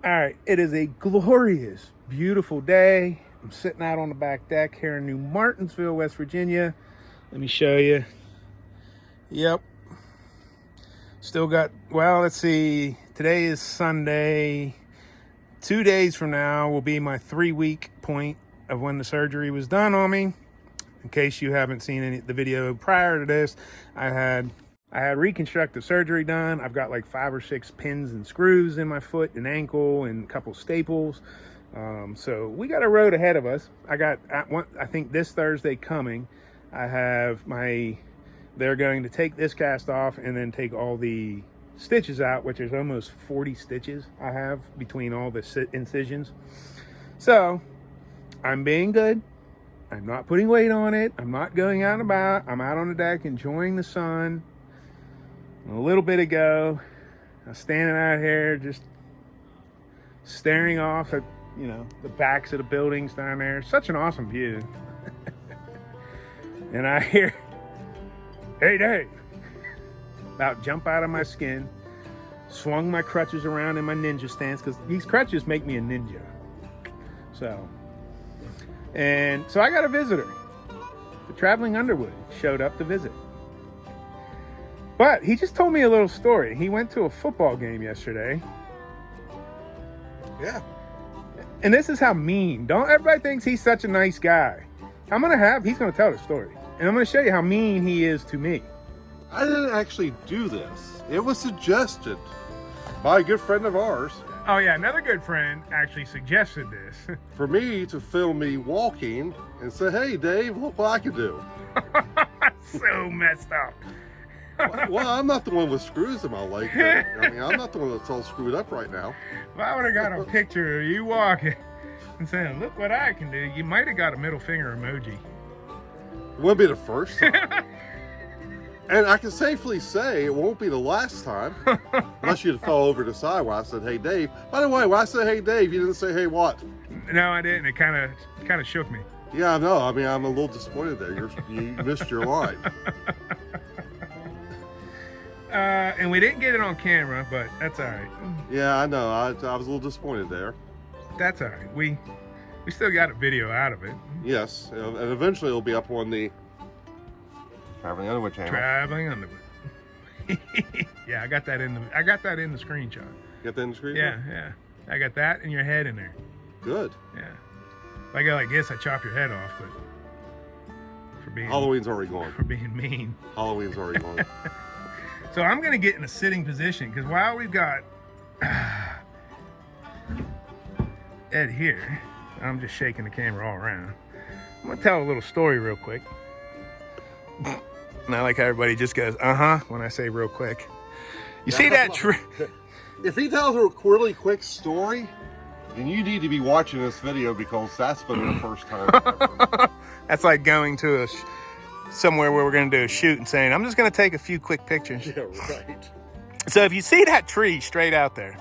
All right, it is a glorious, beautiful day. I'm sitting out on the back deck here in New Martinsville, West Virginia. Let me show you. Yep. Still got, well, let's see. Today is Sunday. 2 days from now will be my 3-week point of when the surgery was done on me. In case you haven't seen the video prior to this, I had reconstructive surgery done. I've got like 5 or 6 pins and screws in my foot and ankle and a couple staples. So we got a road ahead of us. I think this Thursday coming, they're going to take this cast off and then take all the stitches out, which is almost 40 stitches I have between all the incisions. So I'm being good. I'm not putting weight on it. I'm not going out and about. I'm out on the deck enjoying the sun. A little bit ago, I was standing out here just staring off at, the backs of the buildings down there. Such an awesome view. And I hear, "Hey, Dave." About jump out of my skin, swung my crutches around in my ninja stance, because these crutches make me a ninja. So I got a visitor. The Traveling Underwood showed up to visit. But he just told me a little story. He went to a football game yesterday. Yeah. And this is how mean. Everybody thinks he's such a nice guy. He's going to tell the story. And I'm going to show you how mean he is to me. I didn't actually do this. It was suggested by a good friend of ours Oh yeah, another good friend actually suggested this. for me to film me walking and say, "Hey, Dave, look what I can do." So messed up. Well, I'm not the one with screws in my leg. I'm not the one that's all screwed up right now. If I would have got a picture of you walking and saying, "Look what I can do," you might have got a middle finger emoji. It wouldn't be the first time. And I can safely say it won't be the last time, unless you'd fall over the side while I said, "Hey, Dave." By the way, when I said, "Hey, Dave," you didn't say, "Hey, what?" No, I didn't. It kind of shook me. Yeah, I know. I'm a little disappointed there. You missed your line. And we didn't get it on camera, but that's all right. Yeah, I know. I was a little disappointed there. That's all right. We still got a video out of it. Yes, and eventually it'll be up on the Traveling Underwood channel. Traveling Underwood. Yeah, I got that in the screenshot. You got that in the screen? Yeah. I got that and your head in there. Good. Yeah. If I go like this, I chop your head off, but Halloween's already gone. for being mean. Halloween's already gone. So I'm gonna get in a sitting position, because while we've got Ed here, I'm just shaking the camera all around. I'm gonna tell a little story real quick. And I like how everybody just goes, "Uh-huh," when I say real quick. You see that tree? If he tells a really quick story, then you need to be watching this video, because that's been the first time ever. That's like going to somewhere where we're going to do a shoot and saying, "I'm just going to take a few quick pictures." Yeah, right. So if you see that tree straight out there,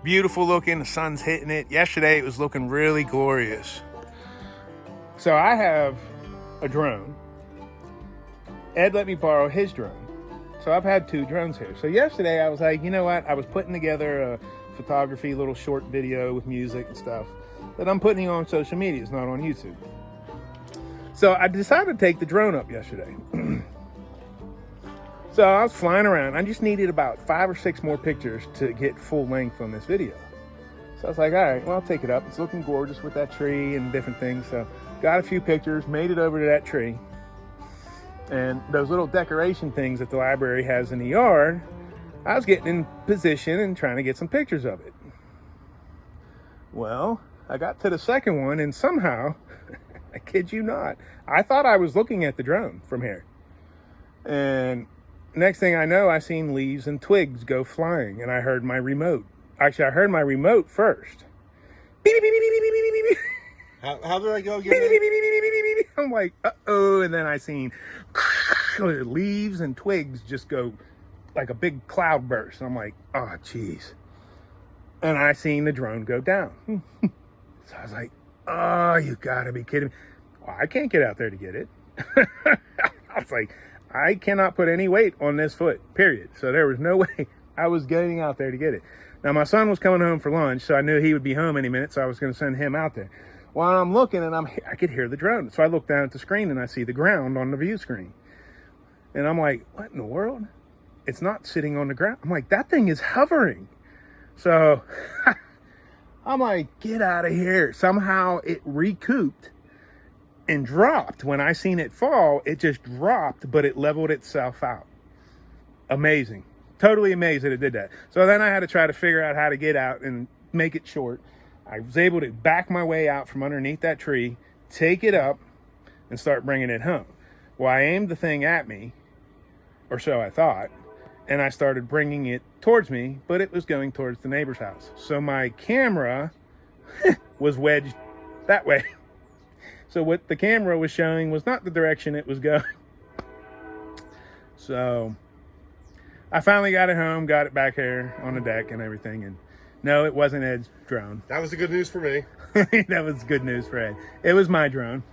beautiful looking, the sun's hitting it. Yesterday it was looking really glorious. So I have a drone. Ed let me borrow his drone. So I've had 2 drones here. So yesterday I was like, you know what? I was putting together a photography little short video with music and stuff that I'm putting on social media. It's not on YouTube. So I decided to take the drone up yesterday. So I was flying around. I just needed about 5 or 6 more pictures to get full length on this video. So I was like, all right, well, I'll take it up. It's looking gorgeous with that tree and different things. So got a few pictures, made it over to that tree. And those little decoration things that the library has in the yard, I was getting in position and trying to get some pictures of it. Well, I got to the second one, and somehow, I kid you not, I thought I was looking at the drone from here. And next thing I know, I seen leaves and twigs go flying, and I heard my remote. Actually, I heard my remote first. Beep, beep, beep, beep, beep, beep, beep, beep. How did I go again? Beep, beep, beep, beep, beep, beep, beep, beep. I'm like, uh-oh, and then I seen leaves and twigs just go like a big cloud burst. I'm like, oh, geez. And I seen the drone go down. So I was like, oh, you gotta be kidding me. Well, I can't get out there to get it. I was like, I cannot put any weight on this foot, period. So there was no way I was getting out there to get it. Now, my son was coming home for lunch, so I knew he would be home any minute, so I was going to send him out there. While I'm looking, and I could hear the drone. So I look down at the screen, and I see the ground on the view screen. And I'm like, what in the world? It's not sitting on the ground. I'm like, that thing is hovering. So I'm like, get out of here. Somehow it recouped and dropped. When I seen it fall, it just dropped, but it leveled itself out. Amazing. Totally amazed that it did that. So then I had to try to figure out how to get out and make it short. I was able to back my way out from underneath that tree, take it up, and start bringing it home. Well, I aimed the thing at me, or so I thought, and I started bringing it towards me, but it was going towards the neighbor's house. So my camera was wedged that way. So what the camera was showing was not the direction it was going. So I finally got it home, got it back here on the deck and everything, and no, it wasn't Ed's drone. That was the good news for me. That was good news for Ed. It was my drone.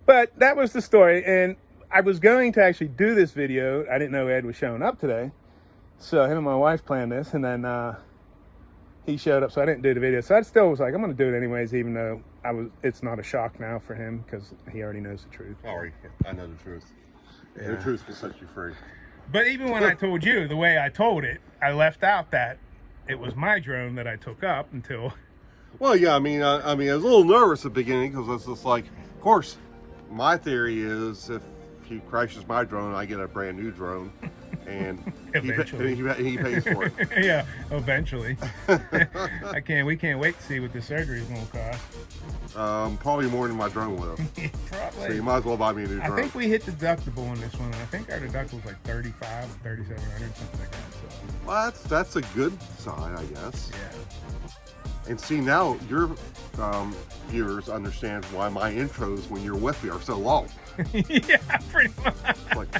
But that was the story, and I was going to actually do this video. I didn't know Ed was showing up today, so him and my wife planned this, and then he showed up, so I didn't do the video. So I still was like, I'm going to do it anyways, even though it's not a shock now for him because he already knows the truth. Sorry, I know the truth. Yeah. The truth will set you free. But even when I told you the way I told it, I left out that it was my drone that I took up until. Well, yeah, I mean, I was a little nervous at the beginning because it's just like, of course, my theory is if he crashes my drone, I get a brand new drone, and Eventually. he pays for it. Yeah, eventually. We can't wait to see what the surgery is going to cost. Probably more than my drone will. Probably. So you might as well buy me a new drone. I think we hit deductible on this one. I think our deductible was like 35 or 3,700, something like that. So. Well, that's a good sign, I guess. Yeah. And see, now your viewers understand why my intros when you're with me are so long. Yeah, pretty much. Like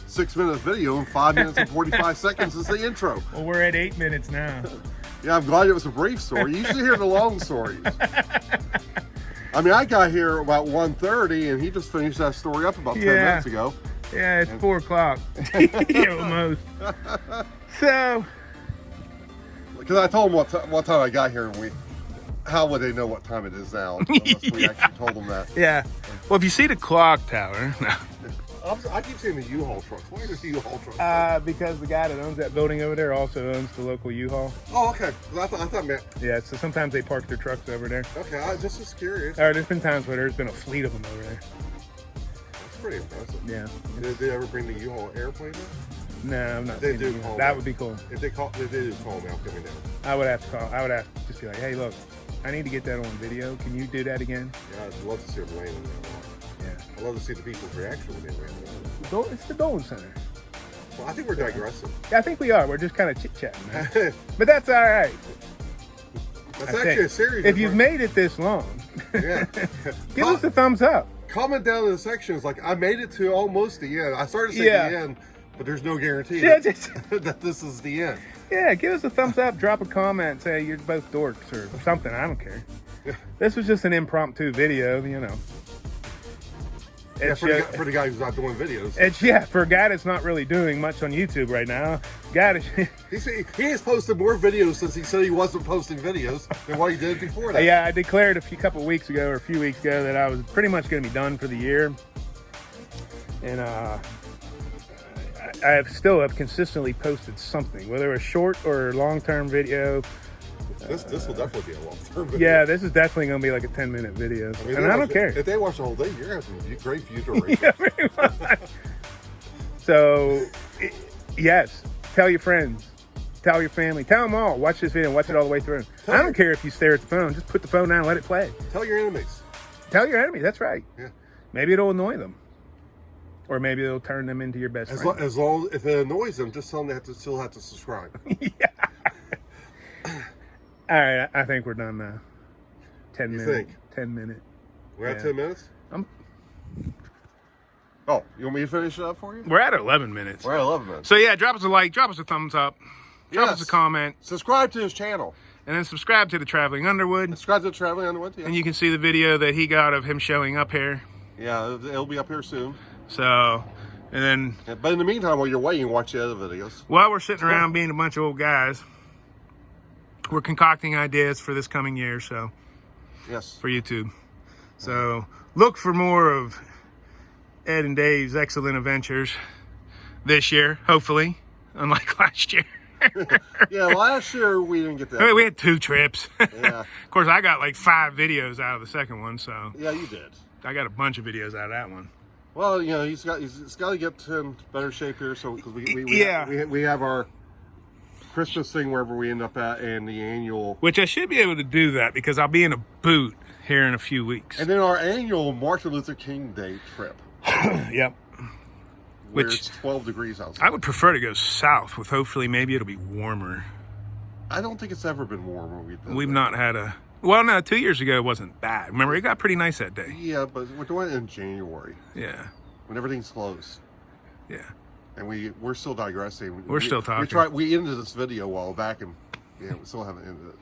6 minutes video and 5 minutes and 45 seconds is the intro. Well, we're at 8 minutes now. Yeah, I'm glad it was a brief story. You usually hear the long stories. I mean, I got here about 1:30 and he just finished that story up about 10 minutes ago. Yeah, it's 4 o'clock. Almost. So. Because I told them what time I got here, and how would they know what time it is now unless we actually told them that? Yeah. Well, if you see the clock tower, I keep seeing the U-Haul trucks. Why are there U-Haul trucks? because the guy that owns that building over there also owns the local U-Haul. Oh, okay. I thought meant. Yeah, so sometimes they park their trucks over there. Okay, I just was curious. Or there's been times where there's been a fleet of them over there. That's pretty impressive. Yeah. Did they ever bring the U-Haul airplane in? No, I'm not. They saying do call that them. would be cool. If they do call them out coming down. I would have to just be like, hey, look, I need to get that on video. Can you do that again? Yeah, I'd love to see them landing that. Yeah. I'd love to see the people's reaction when they land that. It's the Dolan Center. Well, I think we're digressing. Yeah, I think we are. We're just kind of chit-chatting, man. But that's all right. That's actually a series. If you've made it this long, yeah. give us a thumbs up. Comment down in the sections like, I made it to almost the end. I started to say the end, but there's no guarantee that this is the end. Yeah, give us a thumbs up, drop a comment, say you're both dorks or something. I don't care. Yeah. This was just an impromptu video, you know. Yeah, for the guy who's not doing videos. It's for a guy that's not really doing much on YouTube right now. He has posted more videos since he said he wasn't posting videos than what he did before that. Yeah, I declared a few weeks ago that I was pretty much going to be done for the year. And I still have consistently posted something, whether a short or long-term video. This will definitely be a long-term video. Yeah, this is definitely going to be like a 10-minute video. I mean, and I don't care. If they watch the whole day, you're going to have some great view duration. Yeah, very much. So, yes, tell your friends, tell your family, tell them all. Watch this video, watch it all the way through. I don't care if you stare at the phone. Just put the phone down and let it play. Tell your enemies. Tell your enemy, that's right. Yeah. Maybe it'll annoy them. Or maybe it'll turn them into your best friend. As long if it annoys them, just tell them they still have to subscribe. Yeah. All right, I think we're done now. 10 minutes. Think? 10 minutes. We're at 10 minutes? Oh, you want me to finish it up for you? We're at 11 minutes. We're at 11 minutes. So yeah, drop us a like, drop us a thumbs up, drop us a comment. Subscribe to his channel. And then subscribe to the Traveling Underwood. Subscribe to the Traveling Underwood, yeah. And you can see the video that he got of him showing up here. Yeah, it'll be up here soon. So, And then, Yeah, but in the meantime, while you're waiting, watch the other videos. while we're sitting around being a bunch of old guys, we're concocting ideas for this coming year, so, Yes. for YouTube. So, look for more of Ed and Dave's excellent adventures this year, hopefully, unlike last year. Yeah, last year we didn't get that. I mean, we had 2 trips. Yeah. Of course, I got like 5 videos out of the second one, so Yeah, you did. I got a bunch of videos out of that one. Well, you know, he's got to get in better shape here, so because Yeah. we have our Christmas thing wherever we end up at, and the annual, Which I should be able to do that because I'll be in a boot here in a few weeks. and then our annual Martin Luther King Day trip, Yep. where Which- it's 12 degrees outside. I would prefer to go south with hopefully maybe it'll be warmer. I don't think it's ever been warmer. We've not had a, well, no, 2 years ago it wasn't bad. Remember, it got pretty nice that day. Yeah, but we're doing it in January Yeah. when everything's closed. Yeah. And we're still digressing. We're still talking. We ended this video a while back, and yeah, we still haven't ended it.